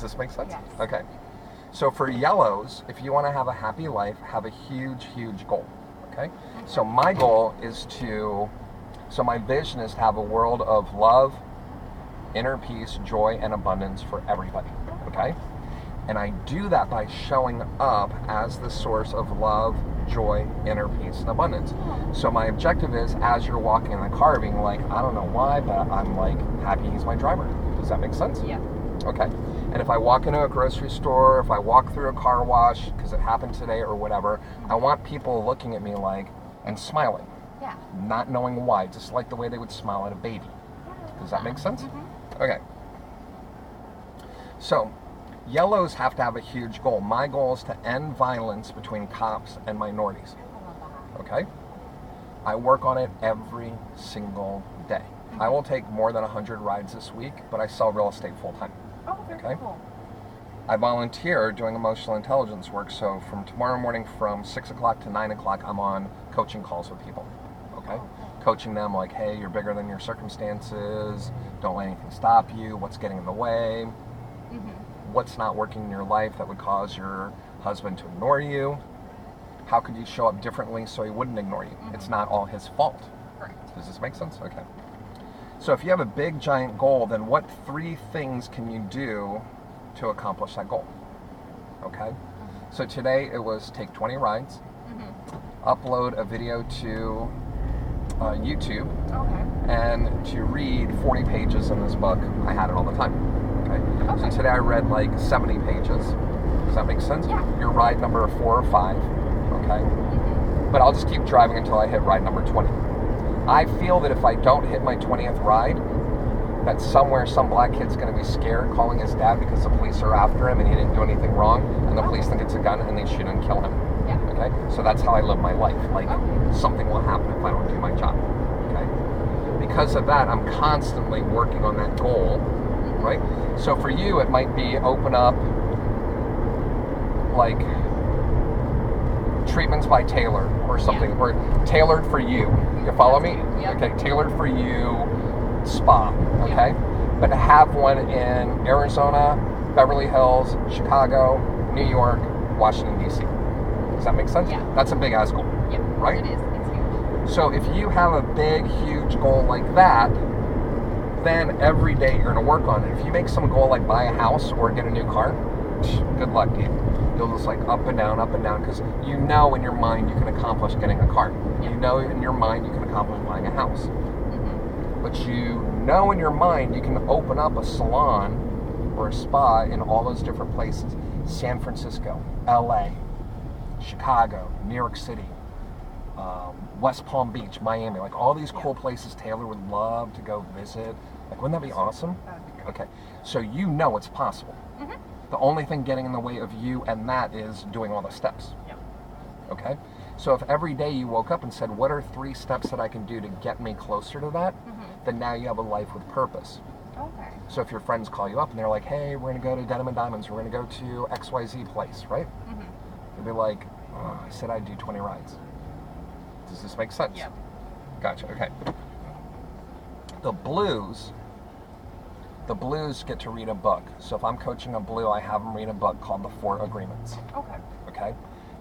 Does this make sense? Yes. Okay. So for yellows, if you want to have a happy life, have a huge, huge goal. Okay? So my goal is my vision is to have a world of love, inner peace, joy, and abundance for everybody. Okay? And I do that by showing up as the source of love, joy, inner peace, and abundance. So my objective is, as you're walking in the car, being like, I don't know why, but I'm like happy he's my driver. Does that make sense? Yeah. Okay. And if I walk into a grocery store, if I walk through a car wash, because it happened today or whatever, I want people looking at me like, and smiling. Yeah. Not knowing why, just like the way they would smile at a baby. Does that make sense? Okay. So, yellows have to have a huge goal. My goal is to end violence between cops and minorities. Okay? I work on it every single day. I will take more than 100 rides this week, but I sell real estate full time. Oh, very Okay. cool. I volunteer doing emotional intelligence work, so from tomorrow morning from 6 o'clock to 9 o'clock, I'm on coaching calls with people. Okay? Coaching them like, hey, you're bigger than your circumstances, don't let anything stop you, what's getting in the way, what's not working in your life that would cause your husband to ignore you, how could you show up differently so he wouldn't ignore you? It's not all his fault. Correct. Does this make sense? Okay. So if you have a big giant goal, then what 3 things can you do to accomplish that goal? Okay? So today it was take 20 rides, upload a video to YouTube, and to read 40 pages in this book. I had it all the time. Okay? So today I read like 70 pages. Does that make sense? Yeah. Your ride number 4 or 5. Okay? But I'll just keep driving until I hit ride number 20. I feel that if I don't hit my 20th ride, that somewhere some black kid's going to be scared calling his dad because the police are after him and he didn't do anything wrong, and the police think it's a gun and they shoot and kill him. Yeah. Okay? So that's how I live my life. Like, something will happen if I don't do my job. Okay? Because of that, I'm constantly working on that goal, right? So for you, it might be open up, like, treatments by Taylor or something, or tailored for you. You follow me? Yep. Okay, tailored for you spa, okay? But to have one in Arizona, Beverly Hills, Chicago, New York, Washington, D.C. Does that make sense? Yeah. That's a big ass goal, Yep. right? It is. It's huge. So if you have a big, huge goal like that, then every day you're going to work on it. If you make some goal like buy a house or get a new car, good luck, dude. You'll just like up and down, because you know in your mind you can accomplish getting a car. Yeah. You know in your mind you can accomplish buying a house. But you know in your mind you can open up a salon or a spa in all those different places. San Francisco, LA, Chicago, New York City, West Palm Beach, Miami, like all these cool places Taylor would love to go visit. Like, wouldn't that be awesome? That would be great. Okay, so you know it's possible. The only thing getting in the way of you and that is doing all the steps. Yep. Okay? So if every day you woke up and said, what are 3 steps that I can do to get me closer to that, then now you have a life with purpose. Okay. So if your friends call you up and they're like, hey, we're going to go to Denim and Diamonds, we're going to go to XYZ place, right? You'll be like, oh, I said I'd do 20 rides. Does this make sense? Yep. Gotcha, okay. The blues get to read a book. So if I'm coaching a blue, I have them read a book called The 4 Agreements. Okay. Okay?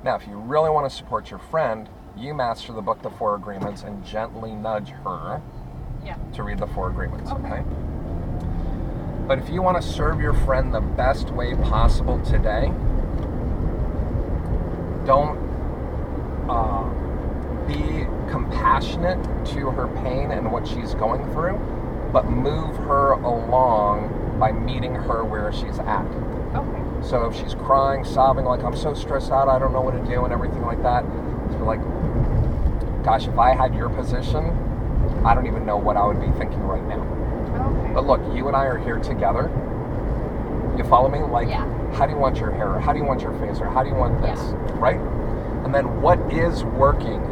Now, if you really want to support your friend, you master the book The 4 Agreements and gently nudge her to read The 4 Agreements, okay? But if you want to serve your friend the best way possible today, don't be compassionate to her pain and what she's going through, but move her along by meeting her where she's at. Okay. So if she's crying, sobbing, like, I'm so stressed out, I don't know what to do, and everything like that, so like, gosh, if I had your position, I don't even know what I would be thinking right now. Okay. But look, you and I are here together. You follow me? Like, how do you want your hair? Or how do you want your face? Or how do you want this? Right? And then what is working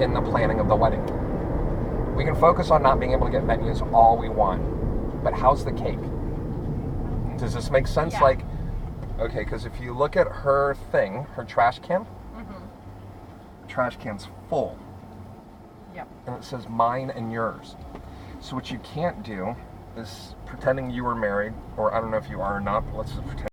in the planning of the wedding? We can focus on not being able to get venues all we want, but how's the cake? Does this make sense? Yeah. Like, okay, because if you look at her thing, her trash can, trash can's full. Yep. And it says mine and yours. So what you can't do is pretending you were married, or I don't know if you are or not, but let's just pretend